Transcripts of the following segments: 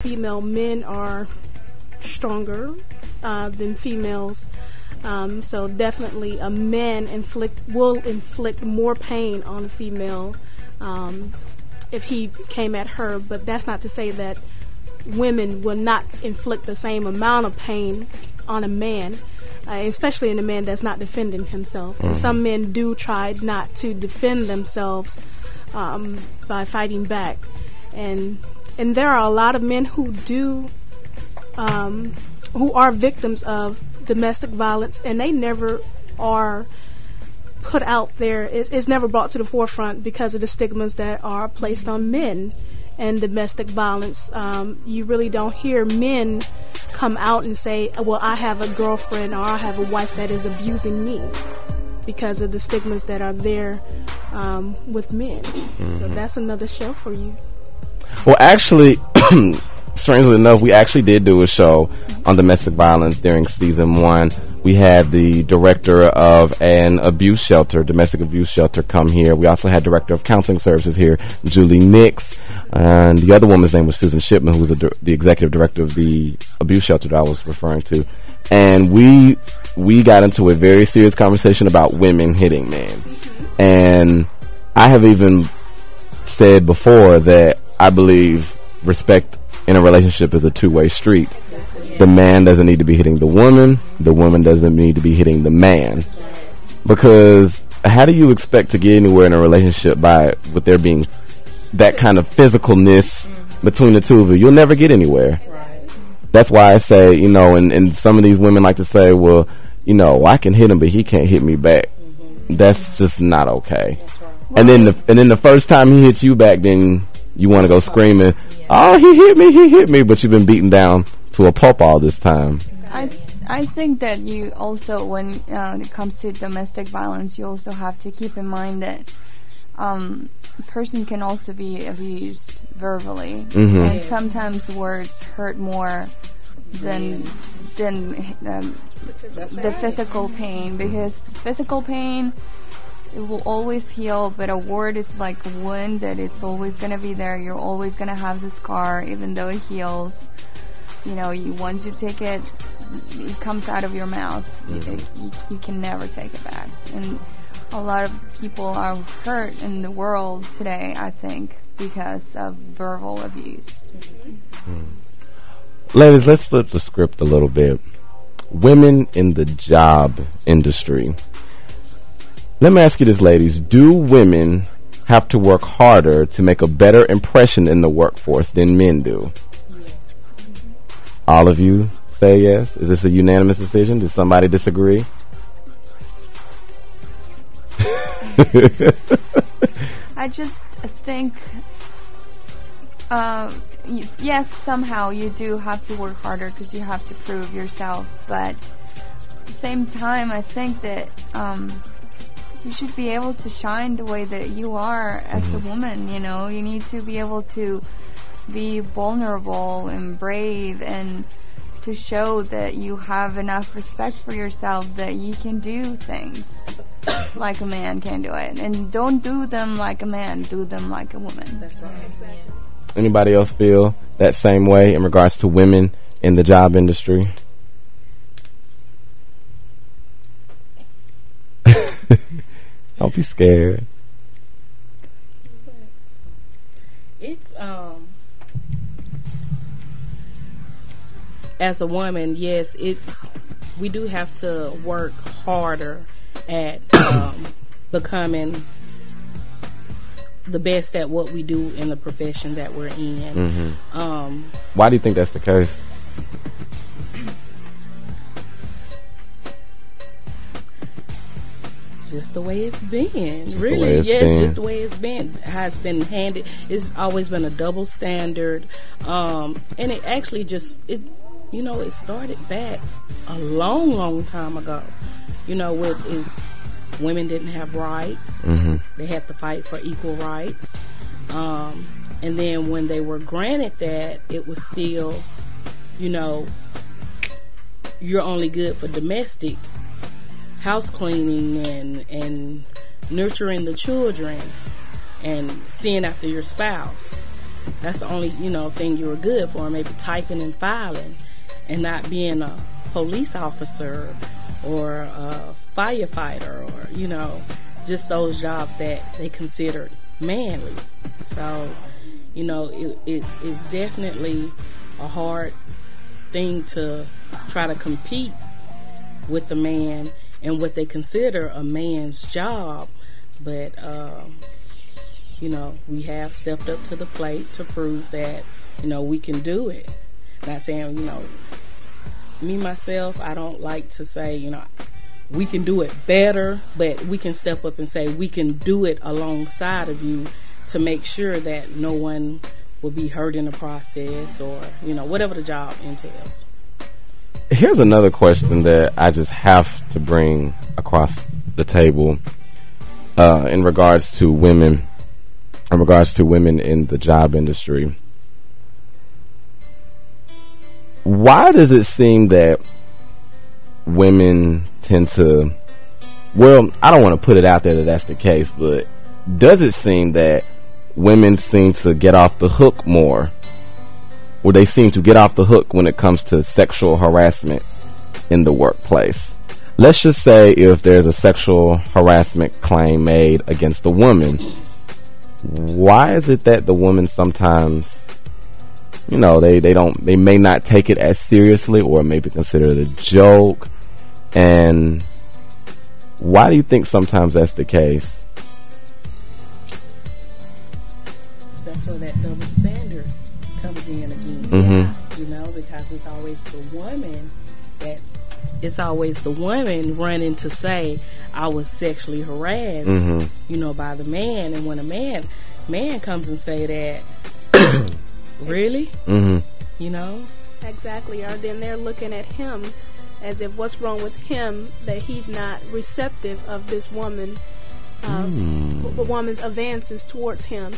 female, men are stronger than females. So definitely a man will inflict more pain on a female if he came at her, but that's not to say that women will not inflict the same amount of pain on a man, especially in a man that's not defending himself. Mm-hmm. And some men do try not to defend themselves by fighting back, and there are a lot of men who are victims of domestic violence, and they never are put out there. It's never brought to the forefront because of the stigmas that are placed on men and domestic violence. You really don't hear men come out and say, well, I have a girlfriend or I have a wife that is abusing me, because of the stigmas that are there with men. Mm-hmm. So that's another show for you. Well, actually, strangely enough, we actually did do a show on domestic violence during season 1. We had the director of an domestic abuse shelter, come here. We also had director of counseling services here, Julie Nix, and the other woman's name was Susan Shipman, who was the executive director of the abuse shelter that I was referring to. And we got into a very serious conversation about women hitting men. And I have even said before that I believe respect in a relationship is a two-way street. The man doesn't need to be hitting the woman doesn't need to be hitting the man. Because how do you expect to get anywhere in a relationship with there being that kind of physicalness between the two of you? You'll never get anywhere. That's why I say, and some of these women like to say, well, I can hit him, but he can't hit me back. That's just not okay. And then the first time he hits you back, then you want to go screaming, oh, he hit me, but you've been beaten down to a pulp all this time. I think that you also, when it comes to domestic violence, you also have to keep in mind that a person can also be abused verbally, and sometimes words hurt more than the physical pain, because physical pain, it will always heal, but a word is like a wound that it's always going to be there. You're always going to have the scar, even though it heals. Once you take it, it comes out of your mouth. You can never take it back. And a lot of people are hurt in the world today, I think, because of verbal abuse. Ladies, let's flip the script a little bit. Women in the job industry. Let me ask you this, ladies. Do women have to work harder to make a better impression in the workforce than men do? Yes. All of you say yes? Is this a unanimous decision? Does somebody disagree? I just think, yes, somehow you do have to work harder because you have to prove yourself. But at the same time, I think that you should be able to shine the way that you are as a woman. You need to be able to be vulnerable and brave, and to show that you have enough respect for yourself that you can do things like a man can do it. And don't do them like a man, do them like a woman. That's right. Anybody else feel that same way in regards to women in the job industry? Don't be scared. It's as a woman, yes, we do have to work harder at becoming the best at what we do in the profession that we're in. Why do you think that's the case? Just the way it's been. Just just the way it's been. How it's been handed. It's always been a double standard. And it actually it started back a long, long time ago. Women didn't have rights. They had to fight for equal rights. And then when they were granted that, it was still, you're only good for domestic house cleaning and nurturing the children and seeing after your spouse. that's the only, thing you were good for, maybe typing and filing, and not being a police officer or a firefighter, or, just those jobs that they considered manly. So, it's definitely a hard thing to try to compete with the man and what they consider a man's job. But, we have stepped up to the plate to prove that, we can do it. Not saying, me, myself, I don't like to say, we can do it better, but we can step up and say we can do it alongside of you to make sure that no one will be hurt in the process, or, whatever the job entails. Here's another question that I just have to bring across the table in regards to women in the job industry. Why does it seem that women tend to, well, I don't want to put it out there that that's the case, but does it seem that women seem to get off the hook more, or they seem to get off the hook when it comes to sexual harassment in the workplace? Let's just say if there's a sexual harassment claim made against a woman, why is it that the woman sometimes, they may not take it as seriously, or maybe consider it a joke? And why do you think sometimes that's the case? That's where that double standard comes in again. Mm-hmm. Because it's always the woman running to say I was sexually harassed, mm-hmm. By the man. And when a man comes and say that, really, mm-hmm. Exactly. Or then they're looking at him as if what's wrong with him, that he's not receptive of this woman, the woman's advances towards him.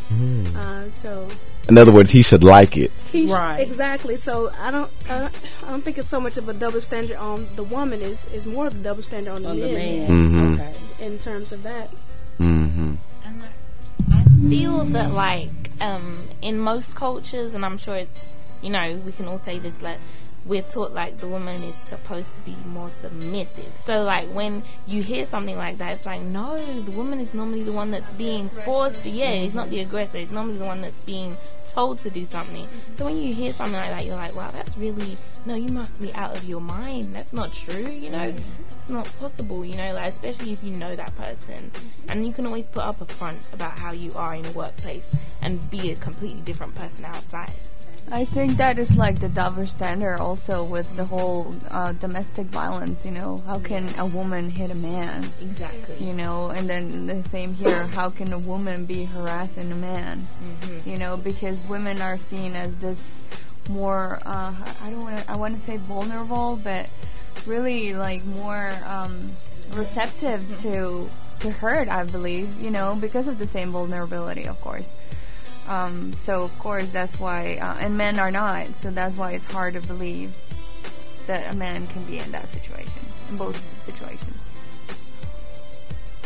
So, in other words, he should like it. Right. Exactly. So I don't think it's so much of a double standard on the woman. Is more of a double standard on the man. Mm-hmm. Okay. In terms of that. Mm-hmm. And I feel that in most cultures, and I'm sure it's, we can all say this, we're taught the woman is supposed to be more submissive. So when you hear something like that, it's no, the woman is normally the one that's being forced to, he's not the aggressor, he's normally the one that's being told to do something. So when you hear something like that, you're wow, that's really, no, you must be out of your mind, that's not true, it's not possible, especially if you know that person. And you can always put up a front about how you are in a workplace and be a completely different person outside. I think that is the double standard also with the whole domestic violence, how can a woman hit a man? Exactly. And then the same here, how can a woman be harassing a man? Mm-hmm. Because women are seen as this more, I want to say vulnerable, but really more receptive to hurt, I believe, because of the same vulnerability, of course. So of course that's why, and men are not, so that's why it's hard to believe that a man can be in that situation, in both situations.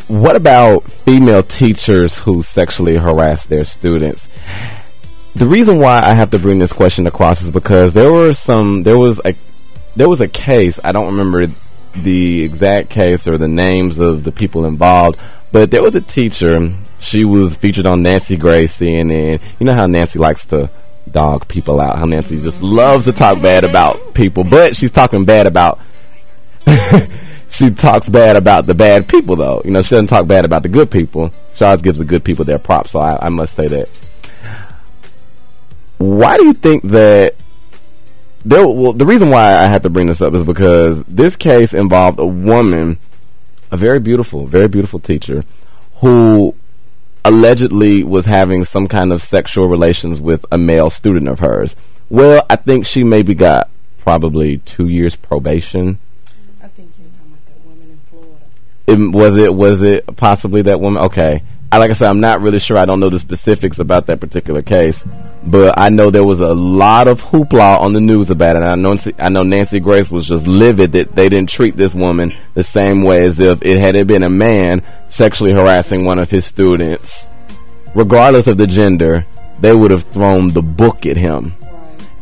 What about female teachers who sexually harass their students? The reason why I have to bring this question across is because there was a case, I don't remember the exact case or the names of the people involved, but there was a teacher. She was featured on Nancy Grace CNN. You know how Nancy likes to dog people out, how Nancy just loves to talk bad about people, but she's talking bad about she talks bad about the bad people, though. She doesn't talk bad about the good people. She always gives the good people their props, so I must say that. Why do you think that the reason why I had to bring this up is because this case involved a woman, a very beautiful teacher, who allegedly was having some kind of sexual relations with a male student of hers. Well, I think she maybe got probably 2 years probation. I think you're talking about that woman in Florida. Was it possibly that woman? Okay. Like I said, I'm not really sure. I don't know the specifics about that particular case, but I know there was a lot of hoopla on the news about it. And I know Nancy Grace was just livid that they didn't treat this woman the same way as if it had been a man sexually harassing one of his students, regardless of the gender. they would have thrown the book at him.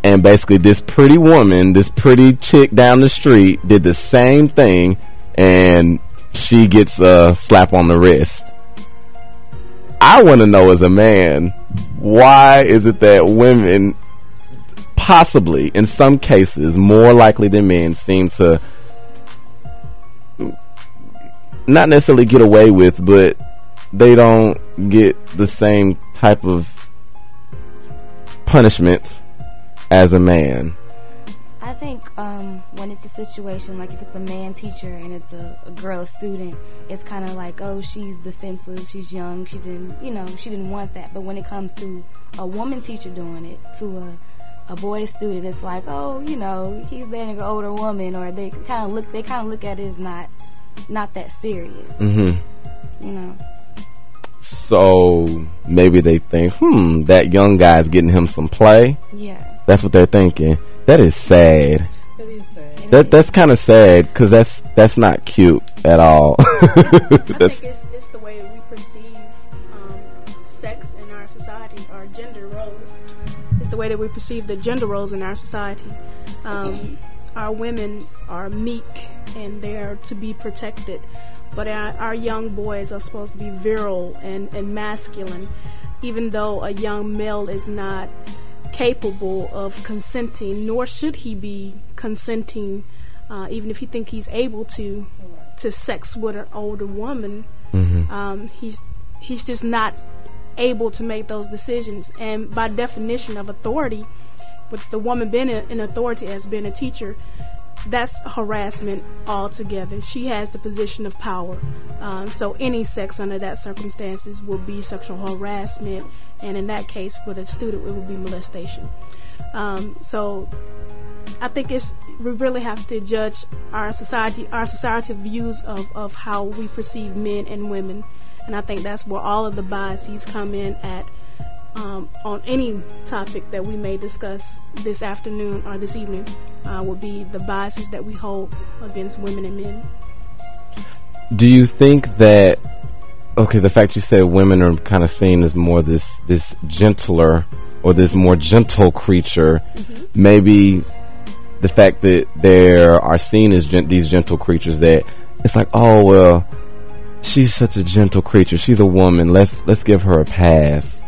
And basically this pretty woman, this pretty chick down the street did the same thing, and she gets a slap on the wrist. I want to know, as a man, why is it that women, possibly in some cases more likely than men, seem to not necessarily get away with, but they don't get the same type of punishment as a man? I think when it's a situation, like if it's a man teacher and it's a girl student, it's kind of like, oh, she's defensive, she's young, she didn't want that. But when it comes to a woman teacher doing it to a boy student, it's like, oh, he's dating an older woman, or they kind of look at it as not that serious. So maybe they think, that young guy's getting him some play. Yeah. That's what they're thinking. That is sad. That is sad. That's kind of sad, because that's not cute at all. I think it's the way we perceive sex in our society, our gender roles. It's the way that we perceive the gender roles in our society. Our women are meek and they are to be protected, but our young boys are supposed to be virile and masculine, even though a young male is not capable of consenting, nor should he be consenting, even if he think he's able to sex with an older woman. He's just not able to make those decisions. And by definition of authority, with the woman being in authority as being a teacher, that's harassment altogether. She has the position of power. So any sex under that circumstances will be sexual harassment, and in that case, with a student, it would be molestation. So I think we really have to judge our societal views of how we perceive men and women, and I think that's where all of the biases come in at. On any topic that we may discuss this afternoon or this evening, will be the biases that we hold against women and men. Do you think that, the fact you said women are kind of seen as more this gentler, or this more gentle creature, maybe the fact that there are seen as these gentle creatures, that it's like, oh, well, she's such a gentle creature, she's a woman, let's give her a pass.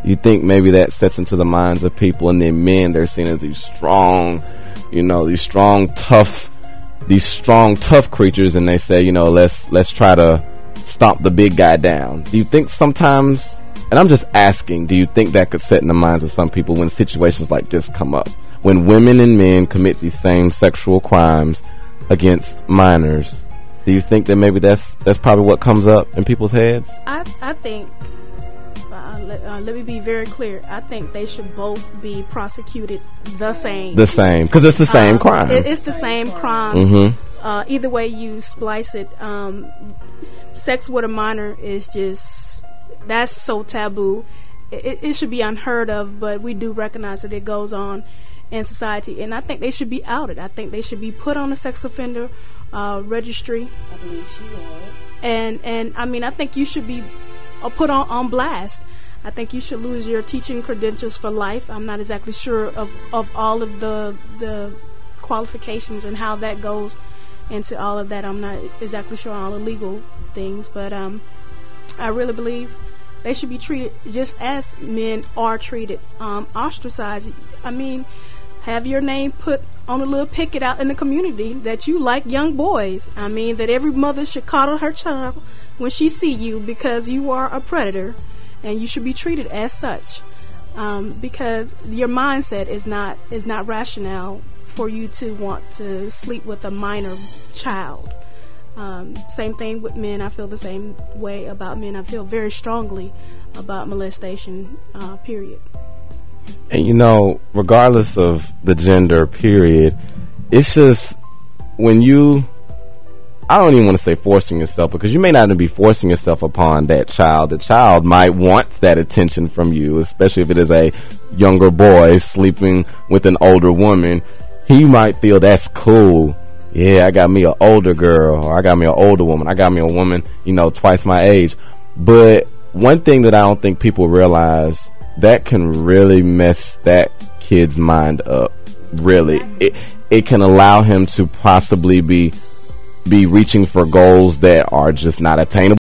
You think maybe that sets into the minds of people, and then men, they're seen as these strong, these strong, tough creatures, and they say, let's try to stomp the big guy down. Do you think sometimes, and I'm just asking, do you think that could set in the minds of some people when situations like this come up, when women and men commit these same sexual crimes against minors? Do you think that maybe that's probably what comes up in people's heads? I think. Let me be very clear. I think they should both be prosecuted the same. The same, because it's the same crime. It's the same crime. Either way you splice it, sex with a minor is that's so taboo. It should be unheard of, but we do recognize that it goes on in society, and I think they should be outed. I think they should be put on a sex offender registry. I believe she was. And I mean, I think you should be put on blast. I think you should lose your teaching credentials for life. I'm not exactly sure of all of the qualifications and how that goes into all of that. I'm not exactly sure on all the legal things, but I really believe they should be treated just as men are treated, ostracized. I mean, have your name put on a little picket out in the community that you like young boys. I mean, that every mother should coddle her child when she see you, because you are a predator. And you should be treated as such, because your mindset is not rational for you to want to sleep with a minor child. Same thing with men. I feel the same way about men. I feel very strongly about molestation, period. And regardless of the gender, period, it's just when you, I don't even want to say forcing yourself, because you may not even be forcing yourself upon that child. The child might want that attention from you, especially if it is a younger boy sleeping with an older woman. He might feel that's cool. Yeah, I got me an older girl, or I got me an older woman. I got me a woman, twice my age. But one thing that I don't think people realize that can really mess that kid's mind up. Really, it can allow him to possibly be reaching for goals that are just not attainable